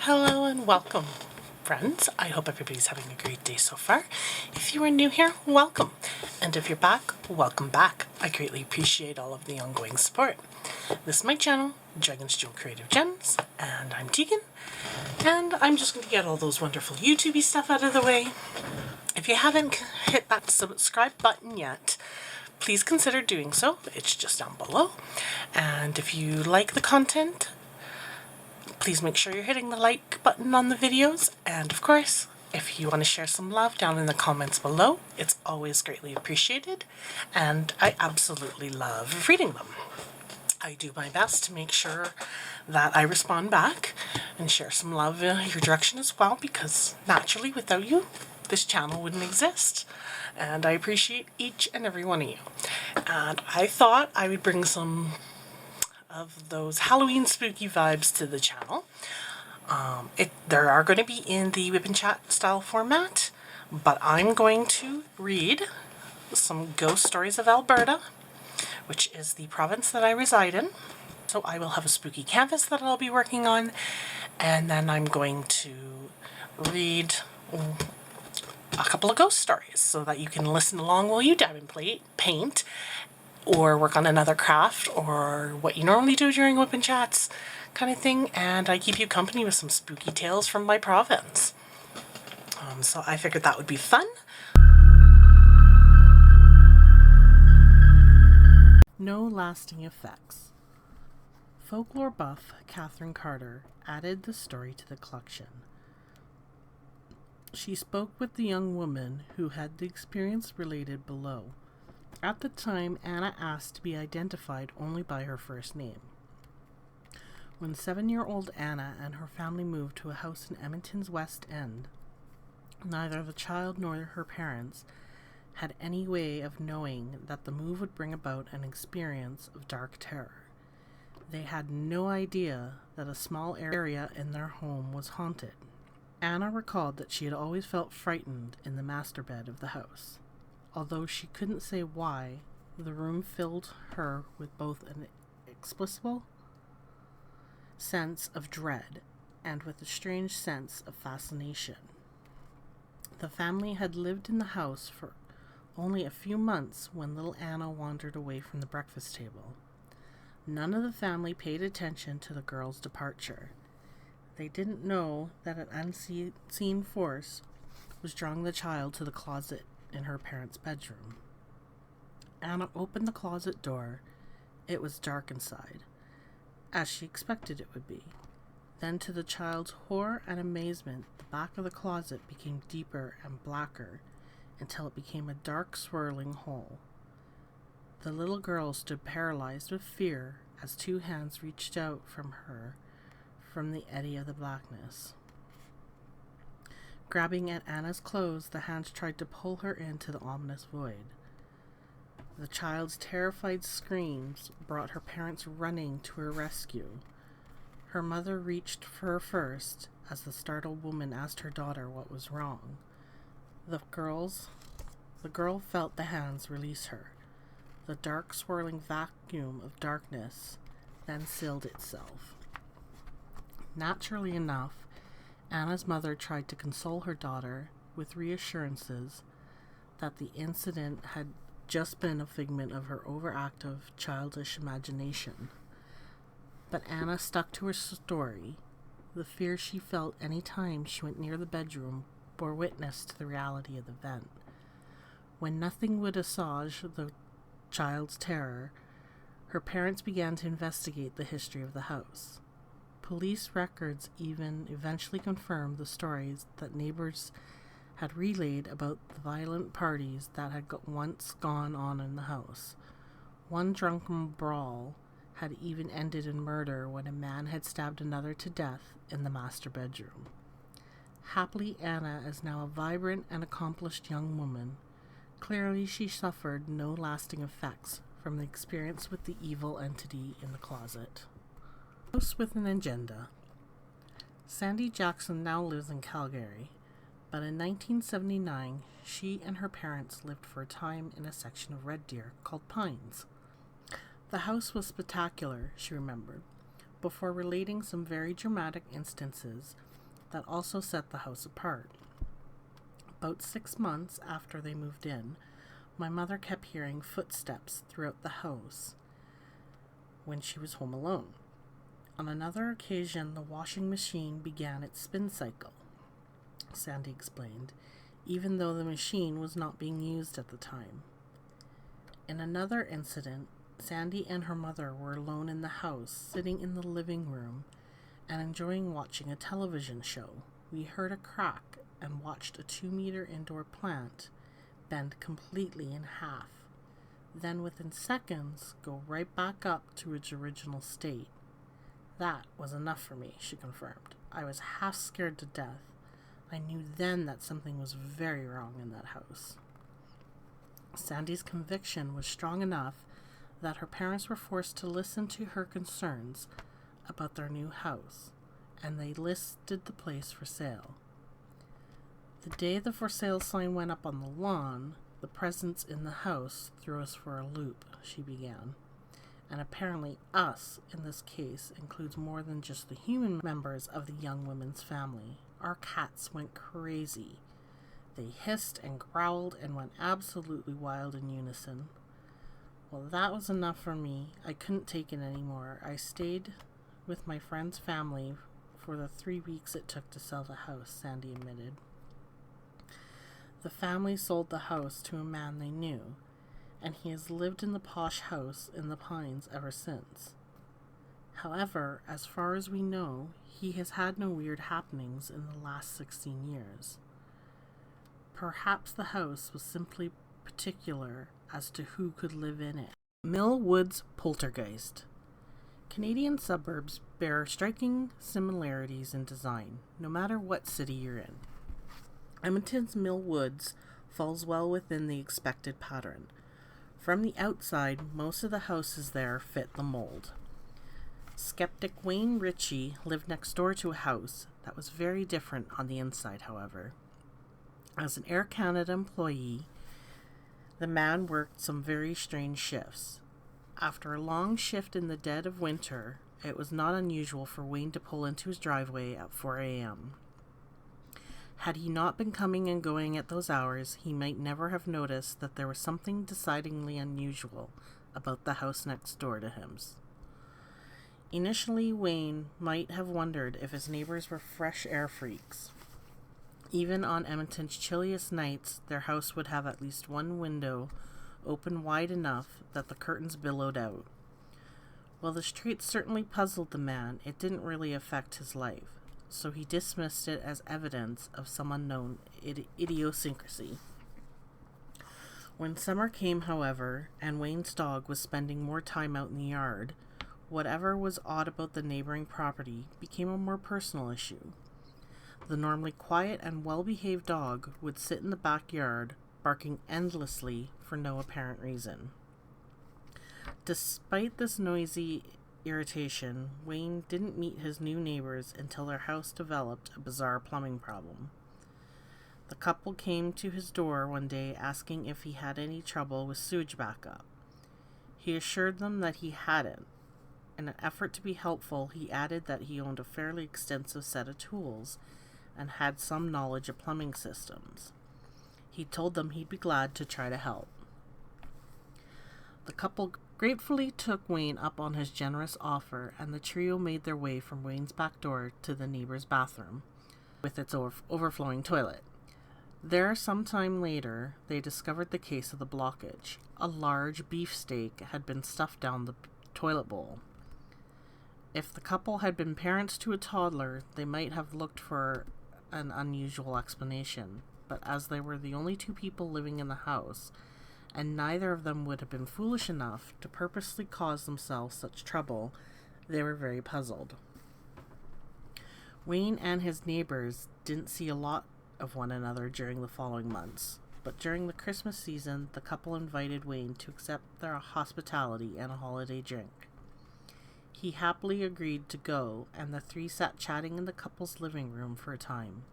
Hello and welcome, friends. I hope everybody's having a great day so far. If you are new here, welcome. And if you're back, welcome back. I greatly appreciate all of the ongoing support. This is my channel, Dragon's Jewel Creative Gems, and I'm Tegan. And I'm just going to get all those wonderful YouTubey stuff out of the way. If you haven't hit that subscribe button yet, please consider doing so. It's just down below. And if you like the content, please make sure you're hitting the like button on the videos. And of course, if you want to share some love down in the comments below, it's always greatly appreciated. And I absolutely love reading them. I do my best to make sure that I respond back and share some love in your direction as well, because naturally without you, this channel wouldn't exist. And I appreciate each and every one of you. And I thought I would bring some of those Halloween spooky vibes to the channel. There are going to be in the WIP and Chat style format, but I'm going to read some ghost stories of Alberta, which is the province that I reside in. So I will have a spooky canvas that I'll be working on, and then I'm going to read a couple of ghost stories so that you can listen along while you dab and paint, or work on another craft, or what you normally do during WIP and Chats kind of thing, and I keep you company with some spooky tales from my province. So I figured that would be fun. No lasting effects. Folklore buff Catherine Carter added the story to the collection. She spoke with the young woman who had the experience related below. At the time, Anna asked to be identified only by her first name. When 7-year-old Anna and her family moved to a house in Edmonton's West End, neither the child nor her parents had any way of knowing that the move would bring about an experience of dark terror. They had no idea that a small area in their home was haunted. Anna recalled that she had always felt frightened in the master bed of the house. Although she couldn't say why, the room filled her with both an inexplicable sense of dread and with a strange sense of fascination. The family had lived in the house for only a few months when little Anna wandered away from the breakfast table. None of the family paid attention to the girl's departure. They didn't know that an unseen force was drawing the child to the closet in her parents' bedroom. Anna opened the closet door. It was dark inside, as she expected it would be. Then, to the child's horror and amazement, the back of the closet became deeper and blacker until it became a dark, swirling hole. The little girl stood paralyzed with fear as two hands reached out from her from the eddy of the blackness. Grabbing at Anna's clothes, the hands tried to pull her into the ominous void. The child's terrified screams brought her parents running to her rescue. Her mother reached for her first as the startled woman asked her daughter what was wrong. The girl felt the hands release her. The dark, swirling vacuum of darkness then sealed itself. Naturally enough, Anna's mother tried to console her daughter with reassurances that the incident had just been a figment of her overactive, childish imagination. But Anna stuck to her story. The fear she felt any time she went near the bedroom bore witness to the reality of the event. When nothing would assuage the child's terror, her parents began to investigate the history of the house. Police records even eventually confirmed the stories that neighbors had relayed about the violent parties that had once gone on in the house. One drunken brawl had even ended in murder when a man had stabbed another to death in the master bedroom. Happily, Anna is now a vibrant and accomplished young woman. Clearly, she suffered no lasting effects from the experience with the evil entity in the closet. House with an agenda. Sandy Jackson now lives in Calgary, but in 1979, she and her parents lived for a time in a section of Red Deer called Pines. The house was spectacular, she remembered, before relating some very dramatic instances that also set the house apart. About 6 months after they moved in, my mother kept hearing footsteps throughout the house when she was home alone. On another occasion, the washing machine began its spin cycle, Sandy explained, even though the machine was not being used at the time. In another incident, Sandy and her mother were alone in the house, sitting in the living room and enjoying watching a television show. We heard a crack and watched a 2-meter indoor plant bend completely in half, then within seconds go right back up to its original state. That was enough for me, she confirmed. I was half scared to death. I knew then that something was very wrong in that house. Sandy's conviction was strong enough that her parents were forced to listen to her concerns about their new house, and they listed the place for sale. The day the for sale sign went up on the lawn, the presence in the house threw us for a loop, she began. And apparently us, in this case, includes more than just the human members of the young woman's family. Our cats went crazy. They hissed and growled and went absolutely wild in unison. Well, that was enough for me. I couldn't take it anymore. I stayed with my friend's family for the 3 weeks it took to sell the house, Sandy admitted. The family sold the house to a man they knew, and he has lived in the posh house in the Pines ever since. However, as far as we know, he has had no weird happenings in the last 16 years. Perhaps the house was simply particular as to who could live in it. Millwoods Poltergeist. Canadian suburbs bear striking similarities in design, no matter what city you're in. Edmonton's Millwoods falls well within the expected pattern. From the outside, most of the houses there fit the mold. Skeptic Wayne Ritchie lived next door to a house that was very different on the inside, however. As an Air Canada employee, the man worked some very strange shifts. After a long shift in the dead of winter, it was not unusual for Wayne to pull into his driveway at 4 a.m. Had he not been coming and going at those hours, he might never have noticed that there was something decidedly unusual about the house next door to him. Initially, Wayne might have wondered if his neighbors were fresh air freaks. Even on Edmonton's chilliest nights, their house would have at least one window open wide enough that the curtains billowed out. While this trait certainly puzzled the man, it didn't really affect his life, so he dismissed it as evidence of some unknown idiosyncrasy. When summer came, however, and Wayne's dog was spending more time out in the yard, whatever was odd about the neighboring property became a more personal issue. The normally quiet and well-behaved dog would sit in the backyard, barking endlessly for no apparent reason. Despite this noisy irritation, Wayne didn't meet his new neighbors until their house developed a bizarre plumbing problem. The couple came to his door one day asking if he had any trouble with sewage backup. He assured them that he hadn't. In an effort to be helpful, he added that he owned a fairly extensive set of tools and had some knowledge of plumbing systems. He told them he'd be glad to try to help. The couple gratefully took Wayne up on his generous offer, and the trio made their way from Wayne's back door to the neighbor's bathroom, with its overflowing toilet. There, some time later, they discovered the case of the blockage. A large beefsteak had been stuffed down the toilet bowl. If the couple had been parents to a toddler, they might have looked for an unusual explanation, but as they were the only two people living in the house, and neither of them would have been foolish enough to purposely cause themselves such trouble, they were very puzzled. Wayne and his neighbors didn't see a lot of one another during the following months, but during the Christmas season, the couple invited Wayne to accept their hospitality and a holiday drink. He happily agreed to go, and the three sat chatting in the couple's living room for a time.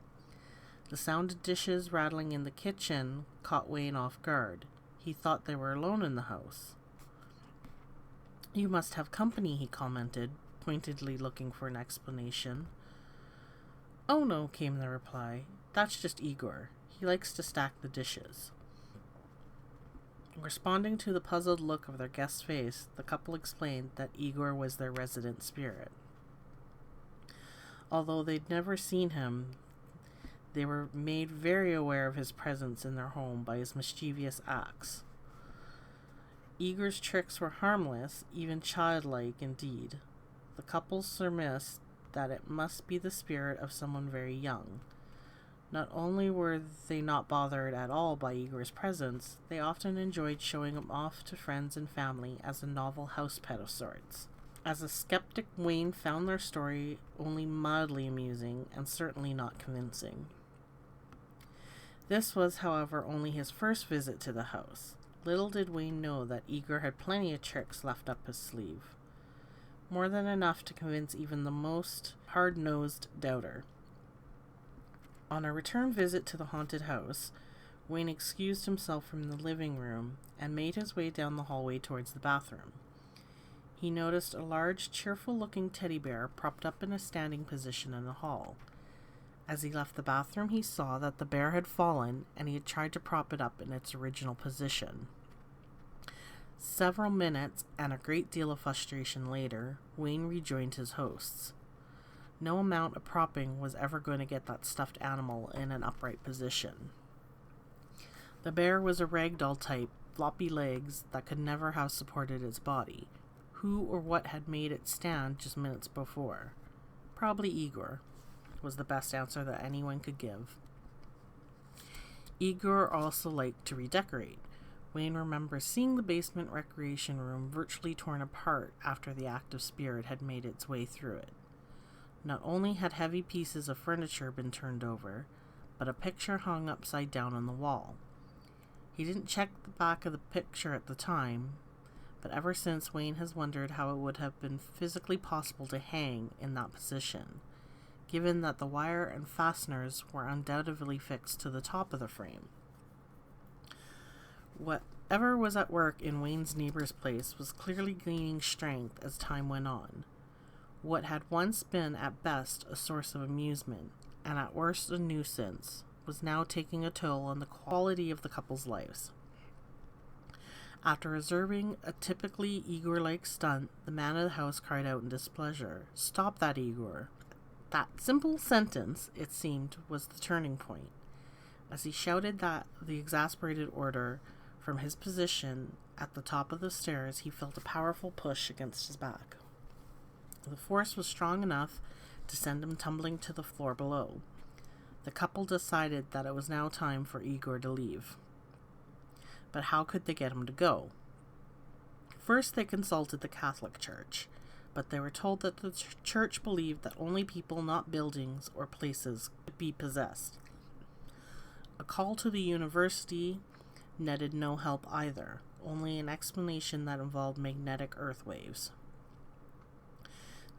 The sound of dishes rattling in the kitchen caught Wayne off guard. He thought they were alone in the house. "You must have company," he commented, pointedly looking for an explanation. "Oh no," came the reply. "That's just Igor. He likes to stack the dishes." Responding to the puzzled look of their guest's face, the couple explained that Igor was their resident spirit. Although they'd never seen him, they were made very aware of his presence in their home by his mischievous acts. Igor's tricks were harmless, even childlike indeed. The couple surmised that it must be the spirit of someone very young. Not only were they not bothered at all by Igor's presence, they often enjoyed showing him off to friends and family as a novel house pet of sorts. As a skeptic, Wayne found their story only mildly amusing and certainly not convincing. This was, however, only his first visit to the house. Little did Wayne know that Igor had plenty of tricks left up his sleeve. More than enough to convince even the most hard-nosed doubter. On a return visit to the haunted house, Wayne excused himself from the living room and made his way down the hallway towards the bathroom. He noticed a large, cheerful-looking teddy bear propped up in a standing position in the hall. As he left the bathroom, he saw that the bear had fallen, and he had tried to prop it up in its original position. Several minutes and a great deal of frustration later, Wayne rejoined his hosts. No amount of propping was ever going to get that stuffed animal in an upright position. The bear was a ragdoll type, floppy legs that could never have supported its body. Who or what had made it stand just minutes before? Probably Igor, was the best answer that anyone could give. Igor also liked to redecorate. Wayne remembers seeing the basement recreation room virtually torn apart after the active spirit had made its way through it. Not only had heavy pieces of furniture been turned over, but a picture hung upside down on the wall. He didn't check the back of the picture at the time, but ever since, Wayne has wondered how it would have been physically possible to hang in that position, given that the wire and fasteners were undoubtedly fixed to the top of the frame. Whatever was at work in Wayne's neighbor's place was clearly gaining strength as time went on. What had once been at best a source of amusement, and at worst a nuisance, was now taking a toll on the quality of the couple's lives. After observing a typically Igor-like stunt, the man of the house cried out in displeasure, "Stop that, Igor!" That simple sentence, it seemed, was the turning point. As he shouted the exasperated order from his position at the top of the stairs, he felt a powerful push against his back. The force was strong enough to send him tumbling to the floor below. The couple decided that it was now time for Igor to leave. But how could they get him to go? First, they consulted the Catholic Church, but they were told that the church believed that only people, not buildings or places, could be possessed. A call to the university netted no help either, only an explanation that involved magnetic earth waves.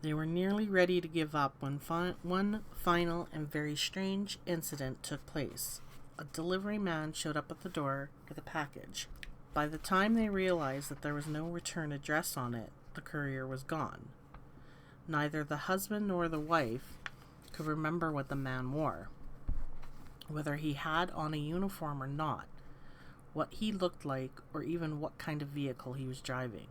They were nearly ready to give up when one final and very strange incident took place. A delivery man showed up at the door with a package. By the time they realized that there was no return address on it, the courier was gone. Neither the husband nor the wife could remember what the man wore, whether he had on a uniform or not, what he looked like, or even what kind of vehicle he was driving.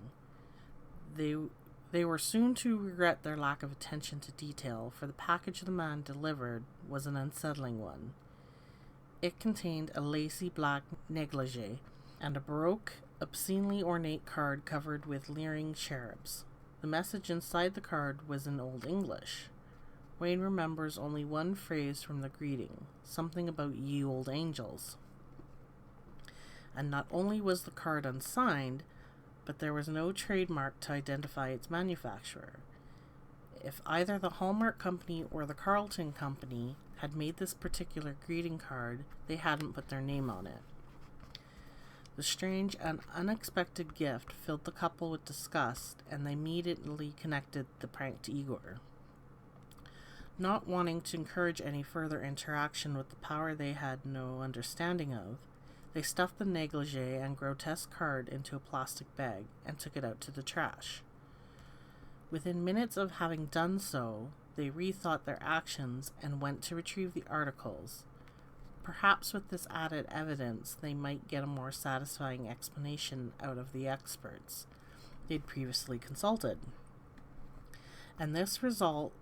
They were soon to regret their lack of attention to detail, for the package the man delivered was an unsettling one. It contained a lacy black negligee and a baroque, obscenely ornate card covered with leering cherubs. The message inside the card was in Old English. Wayne remembers only one phrase from the greeting, something about "ye old angels." And not only was the card unsigned, but there was no trademark to identify its manufacturer. If either the Hallmark Company or the Carlton Company had made this particular greeting card, they hadn't put their name on it. The strange and unexpected gift filled the couple with disgust, and they immediately connected the prank to Igor. Not wanting to encourage any further interaction with the power they had no understanding of, they stuffed the negligee and grotesque card into a plastic bag and took it out to the trash. Within minutes of having done so, they rethought their actions and went to retrieve the articles. Perhaps with this added evidence, they might get a more satisfying explanation out of the experts they'd previously consulted. And this result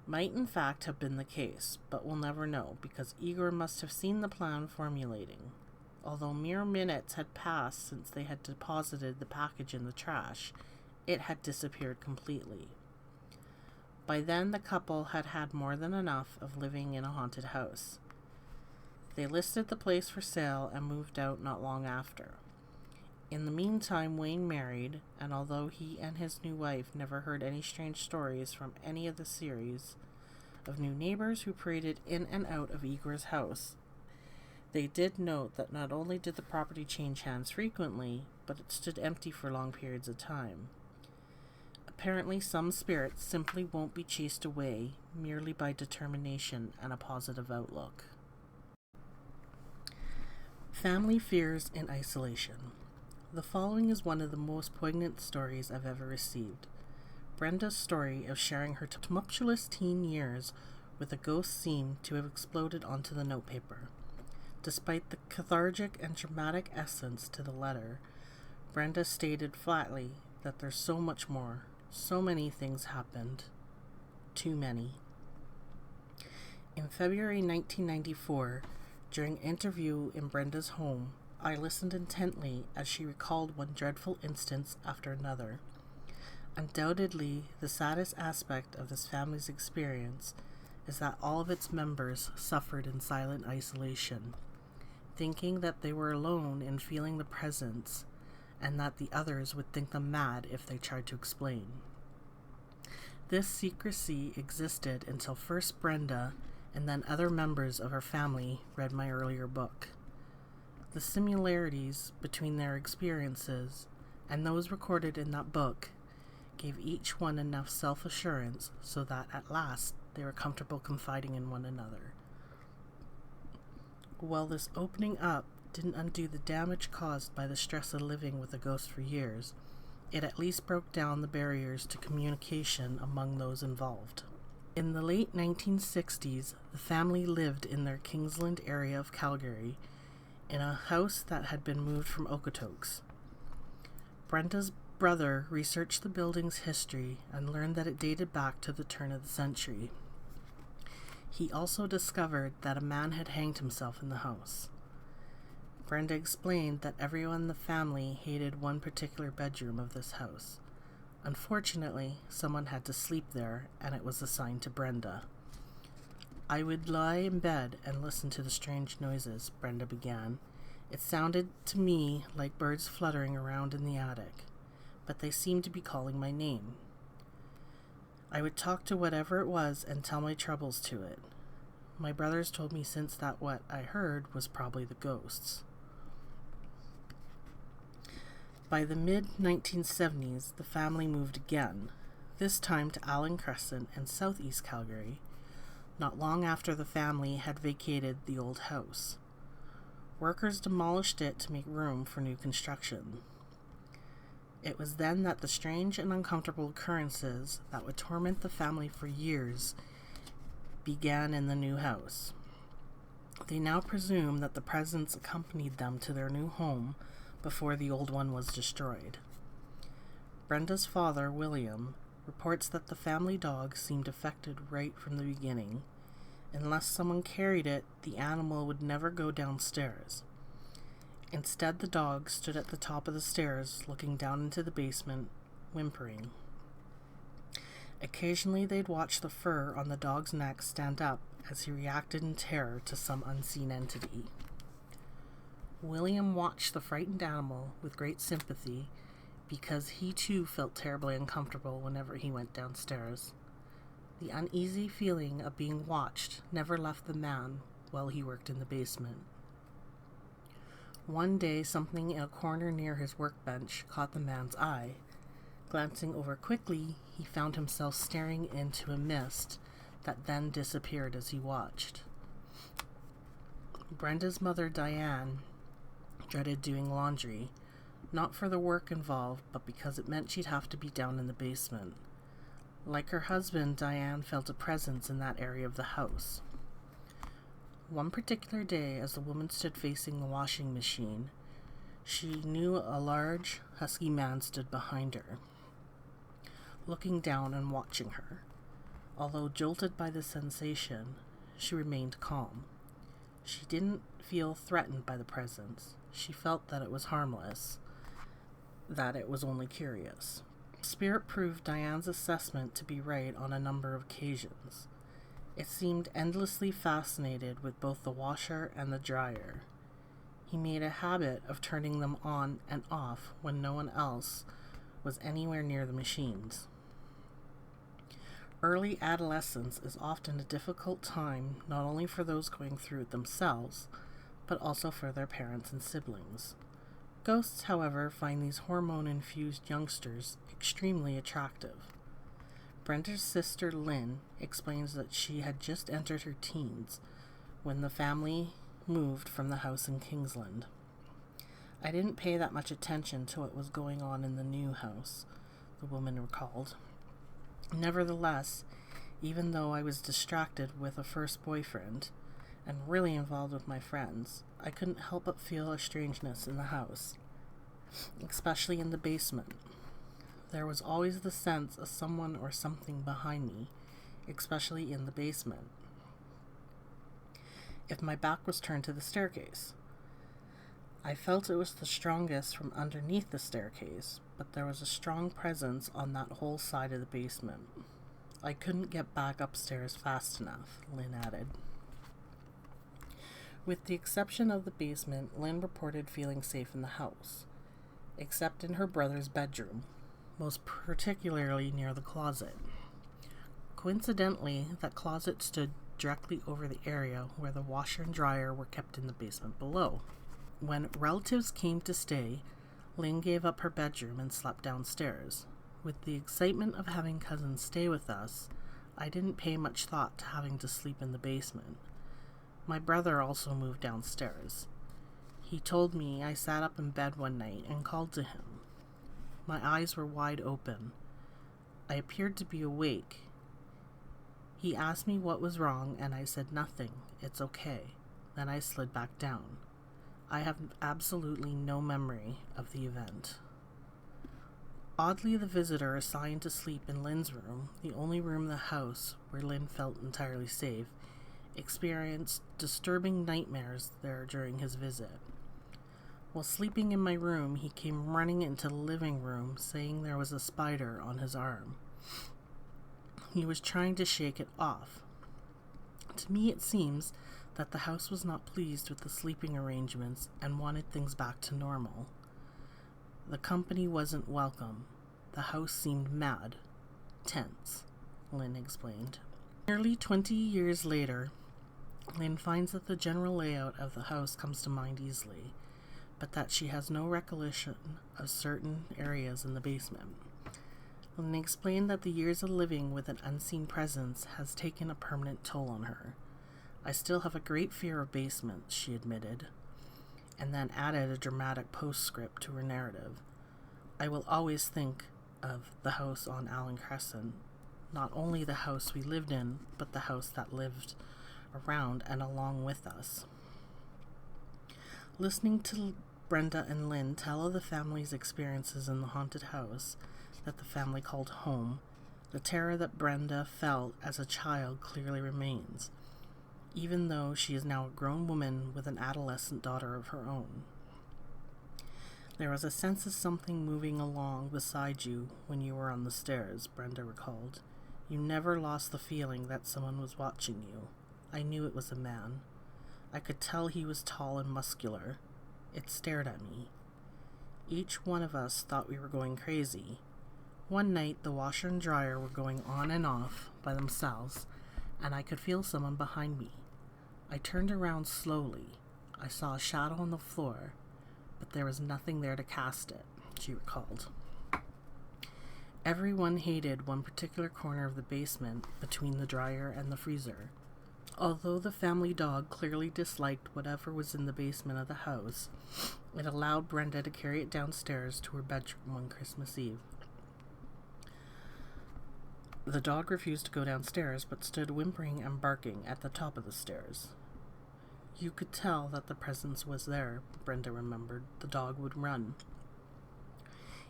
might in fact have been the case, but we'll never know, because Igor must have seen the plan formulating. Although mere minutes had passed since they had deposited the package in the trash, it had disappeared completely. By then, the couple had had more than enough of living in a haunted house. They listed the place for sale and moved out not long after. In the meantime, Wayne married, and although he and his new wife never heard any strange stories from any of the series of new neighbors who paraded in and out of Igor's house, they did note that not only did the property change hands frequently, but it stood empty for long periods of time. Apparently, some spirits simply won't be chased away merely by determination and a positive outlook. Family fears in isolation. The following is one of the most poignant stories I've ever received. Brenda's story of sharing her tumultuous teen years with a ghost seemed to have exploded onto the notepaper. Despite the cathartic and dramatic essence to the letter, Brenda stated flatly that there's so much more. So many things happened. Too many. In February 1994, during an interview in Brenda's home, I listened intently as she recalled one dreadful instance after another. Undoubtedly, the saddest aspect of this family's experience is that all of its members suffered in silent isolation, thinking that they were alone in feeling the presence, and that the others would think them mad if they tried to explain. This secrecy existed until first Brenda and then other members of her family read my earlier book. The similarities between their experiences and those recorded in that book gave each one enough self-assurance so that at last they were comfortable confiding in one another. While this opening up didn't undo the damage caused by the stress of living with a ghost for years, it at least broke down the barriers to communication among those involved. In the late 1960s, the family lived in their Kingsland area of Calgary in a house that had been moved from Okotoks. Brenda's brother researched the building's history and learned that it dated back to the turn of the century. He also discovered that a man had hanged himself in the house. Brenda explained that everyone in the family hated one particular bedroom of this house. Unfortunately, someone had to sleep there, and it was assigned to Brenda. I would lie in bed and listen to the strange noises, Brenda began. It sounded to me like birds fluttering around in the attic, but they seemed to be calling my name. I would talk to whatever it was and tell my troubles to it. My brothers told me since that what I heard was probably the ghosts. By the mid-1970s, the family moved again, this time to Allen Crescent in southeast Calgary, not long after the family had vacated the old house. Workers demolished it to make room for new construction. It was then that the strange and uncomfortable occurrences that would torment the family for years began in the new house. They now presume that the presence accompanied them to their new home before the old one was destroyed. Brenda's father, William, reports that the family dog seemed affected right from the beginning. Unless someone carried it, the animal would never go downstairs. Instead, the dog stood at the top of the stairs, looking down into the basement, whimpering. Occasionally, they'd watch the fur on the dog's neck stand up as he reacted in terror to some unseen entity. William watched the frightened animal with great sympathy because he too felt terribly uncomfortable whenever he went downstairs. The uneasy feeling of being watched never left the man while he worked in the basement. One day, something in a corner near his workbench caught the man's eye. Glancing over quickly, he found himself staring into a mist that then disappeared as he watched. Brenda's mother, Diane, dreaded doing laundry, not for the work involved, but because it meant she'd have to be down in the basement. Like her husband, Diane felt a presence in that area of the house. One particular day, as the woman stood facing the washing machine, she knew a large, husky man stood behind her, looking down and watching her. Although jolted by the sensation, she remained calm. She didn't feel threatened by the presence. She felt that it was harmless, that it was only curious. Spirit proved Diane's assessment to be right on a number of occasions. It seemed endlessly fascinated with both the washer and the dryer. He made a habit of turning them on and off when no one else was anywhere near the machines. Early adolescence is often a difficult time, not only for those going through it themselves, but also for their parents and siblings. Ghosts, however, find these hormone-infused youngsters extremely attractive. Brenda's sister Lynn explains that she had just entered her teens when the family moved from the house in Kingsland. I didn't pay that much attention to what was going on in the new house, the woman recalled. Nevertheless, even though I was distracted with a first boyfriend and really involved with my friends, I couldn't help but feel a strangeness in the house, especially in the basement. There was always the sense of someone or something behind me, especially in the basement, if my back was turned to the staircase. I felt it was the strongest from underneath the staircase, but there was a strong presence on that whole side of the basement. I couldn't get back upstairs fast enough, Lynn added. With the exception of the basement, Lynn reported feeling safe in the house, except in her brother's bedroom, most particularly near the closet. Coincidentally, that closet stood directly over the area where the washer and dryer were kept in the basement below. When relatives came to stay, Lynn gave up her bedroom and slept downstairs. With the excitement of having cousins stay with us, I didn't pay much thought to having to sleep in the basement. My brother also moved downstairs. He told me I sat up in bed one night and called to him. My eyes were wide open. I appeared to be awake. He asked me what was wrong, and I said nothing. It's okay. Then I slid back down. I have absolutely no memory of the event. Oddly, the visitor assigned to sleep in Lynn's room, the only room in the house where Lynn felt entirely safe, experienced disturbing nightmares there during his visit. While sleeping in my room, he came running into the living room, saying there was a spider on his arm. He was trying to shake it off. To me, it seems that the house was not pleased with the sleeping arrangements and wanted things back to normal. The company wasn't welcome. The house seemed mad, tense, Lynn explained. Nearly 20 years later, Lynn finds that the general layout of the house comes to mind easily, but that she has no recollection of certain areas in the basement. Lynn explained that the years of living with an unseen presence has taken a permanent toll on her. I still have a great fear of basements, she admitted, and then added a dramatic postscript to her narrative. I will always think of the house on Allen Crescent, not only the house we lived in, but the house that lived around and along with us. Listening to Brenda and Lynn tell of the family's experiences in the haunted house that the family called home, the terror that Brenda felt as a child clearly remains, even though she is now a grown woman with an adolescent daughter of her own. There was a sense of something moving along beside you when you were on the stairs, Brenda recalled. You never lost the feeling that someone was watching you. I knew it was a man. I could tell he was tall and muscular. It stared at me. Each one of us thought we were going crazy. One night, the washer and dryer were going on and off by themselves, and I could feel someone behind me. I turned around slowly. I saw a shadow on the floor, but there was nothing there to cast it, she recalled. Everyone hated one particular corner of the basement between the dryer and the freezer. Although the family dog clearly disliked whatever was in the basement of the house, it allowed Brenda to carry it downstairs to her bedroom on Christmas Eve. The dog refused to go downstairs, but stood whimpering and barking at the top of the stairs. You could tell that the presence was there, Brenda remembered. The dog would run.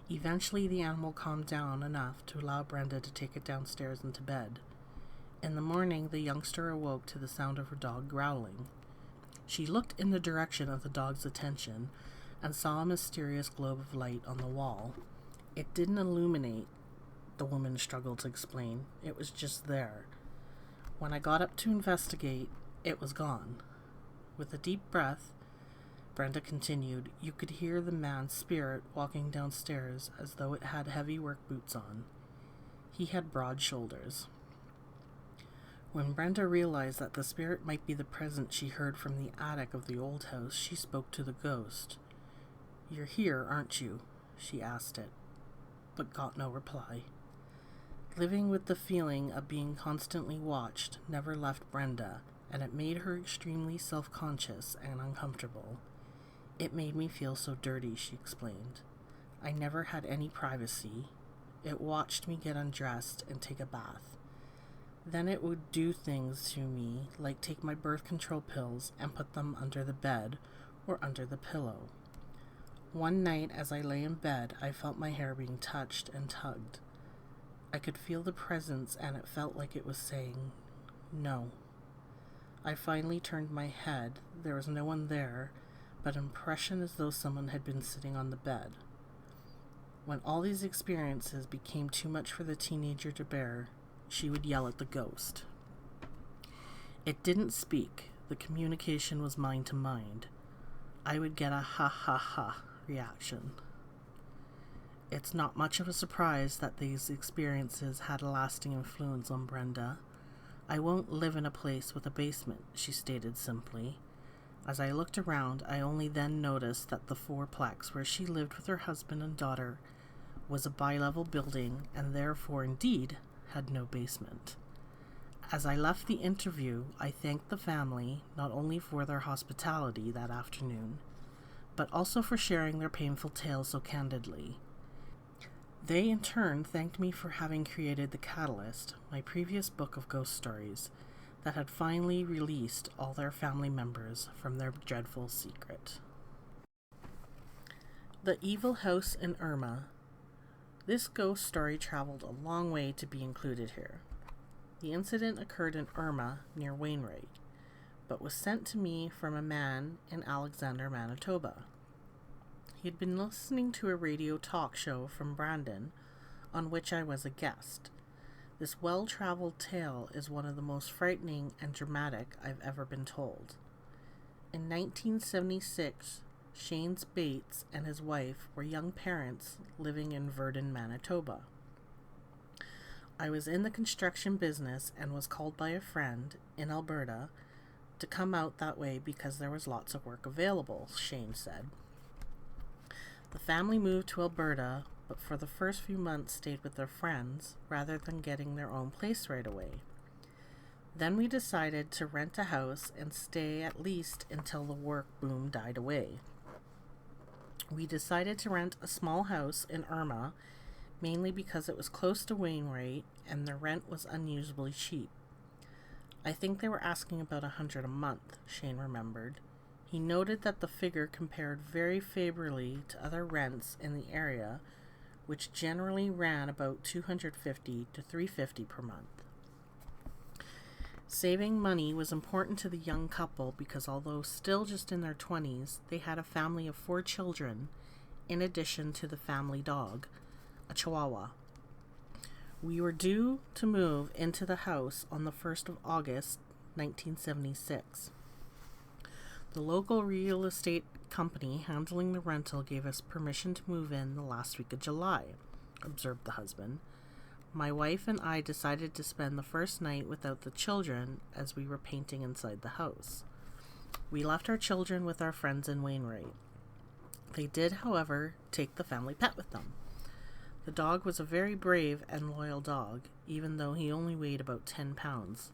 Eventually, the animal calmed down enough to allow Brenda to take it downstairs and to bed. In the morning, the youngster awoke to the sound of her dog growling. She looked in the direction of the dog's attention and saw a mysterious globe of light on the wall. It didn't illuminate, the woman struggled to explain. It was just there. When I got up to investigate, it was gone. With a deep breath, Brenda continued, you could hear the man's spirit walking downstairs as though it had heavy work boots on. He had broad shoulders. When Brenda realized that the spirit might be the presence she heard from the attic of the old house, she spoke to the ghost. You're here, aren't you? She asked it, but got no reply. Living with the feeling of being constantly watched never left Brenda, and it made her extremely self-conscious and uncomfortable. It made me feel so dirty, she explained. I never had any privacy. It watched me get undressed and take a bath. Then it would do things to me, like take my birth control pills and put them under the bed or under the pillow. One night, as I lay in bed, I felt my hair being touched and tugged. I could feel the presence, and it felt like it was saying, no. I finally turned my head. There was no one there, but an impression as though someone had been sitting on the bed. When all these experiences became too much for the teenager to bear, she would yell at the ghost. It didn't speak. The communication was mind to mind. I would get a ha ha ha reaction. It's not much of a surprise that these experiences had a lasting influence on Brenda. I won't live in a place with a basement, she stated simply. As I looked around, I only then noticed that the fourplex where she lived with her husband and daughter was a bi-level building and therefore indeed had no basement. As I left the interview, I thanked the family not only for their hospitality that afternoon, but also for sharing their painful tales so candidly. They in turn thanked me for having created The Catalyst, my previous book of ghost stories, that had finally released all their family members from their dreadful secret. The Evil House in Irma. This ghost story traveled a long way to be included here. The incident occurred in Irma, near Wainwright, but was sent to me from a man in Alexander, Manitoba. He had been listening to a radio talk show from Brandon, on which I was a guest. This well-traveled tale is one of the most frightening and dramatic I've ever been told. In 1976, Shane Bates and his wife were young parents living in Virden, Manitoba. I was in the construction business and was called by a friend in Alberta to come out that way because there was lots of work available, Shane said. The family moved to Alberta, but for the first few months stayed with their friends rather than getting their own place right away. Then we decided to rent a house and stay at least until the work boom died away. We decided to rent a small house in Irma, mainly because it was close to Wainwright and the rent was unusually cheap. I think they were asking about $100 a month, Shane remembered. He noted that the figure compared very favorably to other rents in the area, which generally ran about $250 to $350 per month. Saving money was important to the young couple because although still just in their 20s, they had a family of 4 children, in addition to the family dog, a Chihuahua. We were due to move into the house on the 1st of August, 1976. The local real estate company handling the rental gave us permission to move in the last week of July, observed the husband. My wife and I decided to spend the first night without the children as we were painting inside the house. We left our children with our friends in Wainwright. They did, however, take the family pet with them. The dog was a very brave and loyal dog, even though he only weighed about 10 pounds.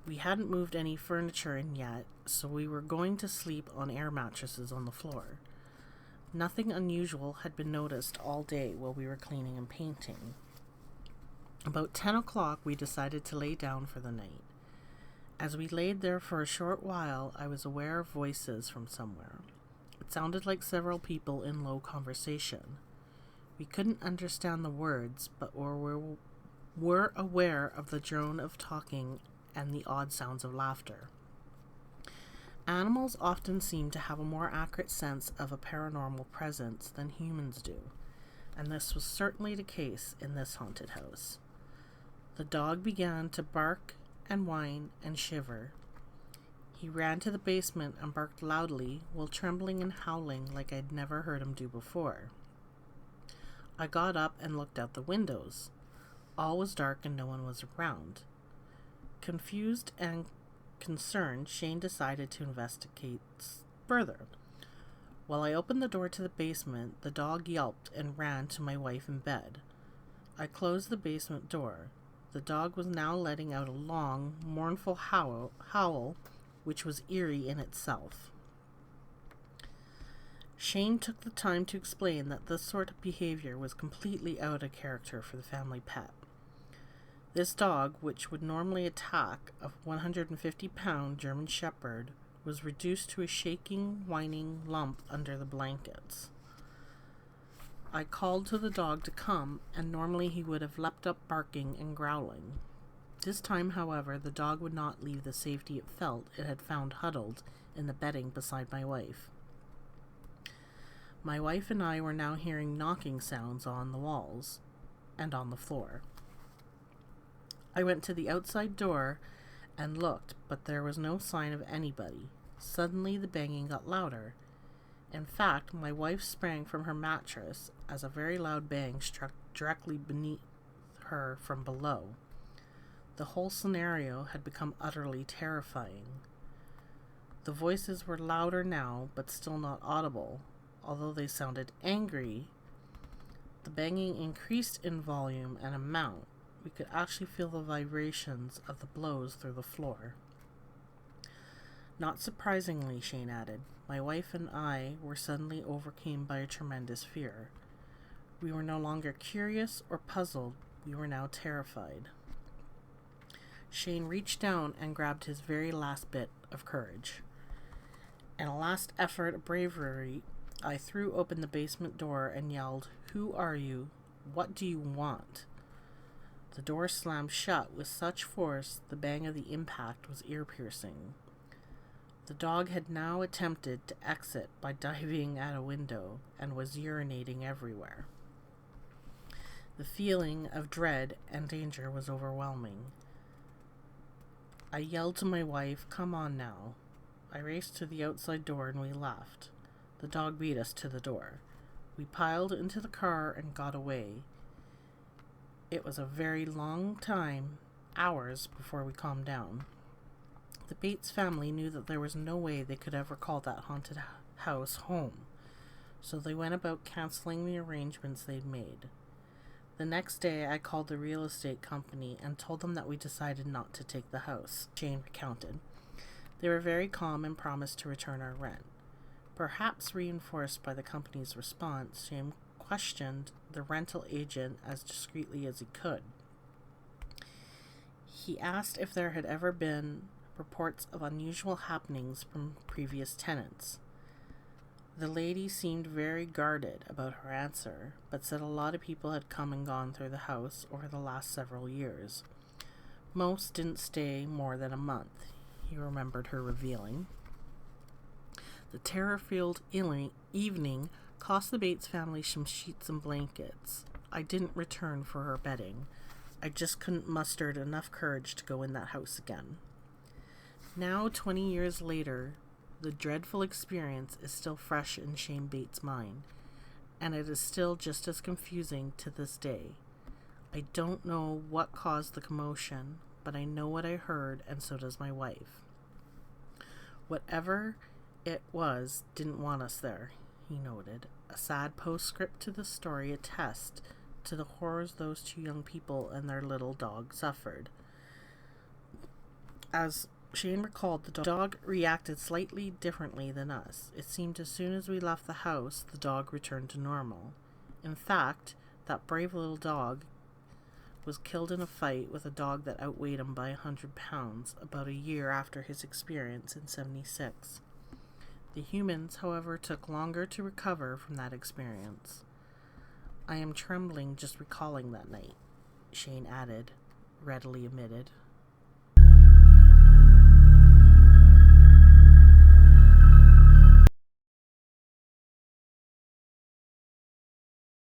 We hadn't moved any furniture in yet, so we were going to sleep on air mattresses on the floor. Nothing unusual had been noticed all day while we were cleaning and painting. About 10 o'clock, we decided to lay down for the night. As we laid there for a short while, I was aware of voices from somewhere. It sounded like several people in low conversation. We couldn't understand the words, but were aware of the drone of talking and the odd sounds of laughter. Animals often seem to have a more accurate sense of a paranormal presence than humans do, and this was certainly the case in this haunted house. The dog began to bark and whine and shiver. He ran to the basement and barked loudly while trembling and howling like I'd never heard him do before. I got up and looked out the windows. All was dark and no one was around. Confused and concerned, Shane decided to investigate further. While I opened the door to the basement, the dog yelped and ran to my wife in bed. I closed the basement door. The dog was now letting out a long, mournful howl, which was eerie in itself. Shane took the time to explain that this sort of behavior was completely out of character for the family pet. This dog, which would normally attack a 150-pound German Shepherd, was reduced to a shaking, whining lump under the blankets. I called to the dog to come, and normally he would have leapt up barking and growling. This time, however, the dog would not leave the safety it felt it had found huddled in the bedding beside my wife. My wife and I were now hearing knocking sounds on the walls and on the floor. I went to the outside door and looked, but there was no sign of anybody. Suddenly the banging got louder. In fact, my wife sprang from her mattress as a very loud bang struck directly beneath her from below. The whole scenario had become utterly terrifying. The voices were louder now, but still not audible. Although they sounded angry, the banging increased in volume and amount. We could actually feel the vibrations of the blows through the floor. Not surprisingly, Shane added, my wife and I were suddenly overcome by a tremendous fear. We were no longer curious or puzzled. We were now terrified. Shane reached down and grabbed his very last bit of courage. In a last effort of bravery, I threw open the basement door and yelled, "Who are you? What do you want?" The door slammed shut with such force the bang of the impact was ear-piercing. The dog had now attempted to exit by diving at a window and was urinating everywhere. The feeling of dread and danger was overwhelming. I yelled to my wife, "Come on now." I raced to the outside door and we left. The dog beat us to the door. We piled into the car and got away. It was a very long time, hours, before we calmed down. The Bates family knew that there was no way they could ever call that haunted house home, so they went about canceling the arrangements they'd made. The next day, I called the real estate company and told them that we decided not to take the house. Shane recounted. They were very calm and promised to return our rent. Perhaps reinforced by the company's response, Shane questioned the rental agent as discreetly as he could. He asked if there had ever been reports of unusual happenings from previous tenants. The lady seemed very guarded about her answer, but said a lot of people had come and gone through the house over the last several years. Most didn't stay more than a month, he remembered her revealing. The terror-filled evening cost the Bates family some sheets and blankets. I didn't return for her bedding. I just couldn't muster enough courage to go in that house again. Now, 20 years later, the dreadful experience is still fresh in Shane Bates' mind, and it is still just as confusing to this day. I don't know what caused the commotion, but I know what I heard, and so does my wife. Whatever it was didn't want us there, he noted. A sad postscript to the story attests to the horrors those two young people and their little dog suffered. As Shane recalled, the dog reacted slightly differently than us. It seemed as soon as we left the house, the dog returned to normal. In fact, that brave little dog was killed in a fight with a dog that outweighed him by 100 pounds about a year after his experience in 76. The humans, however, took longer to recover from that experience. I am trembling just recalling that night, Shane added, readily admitted.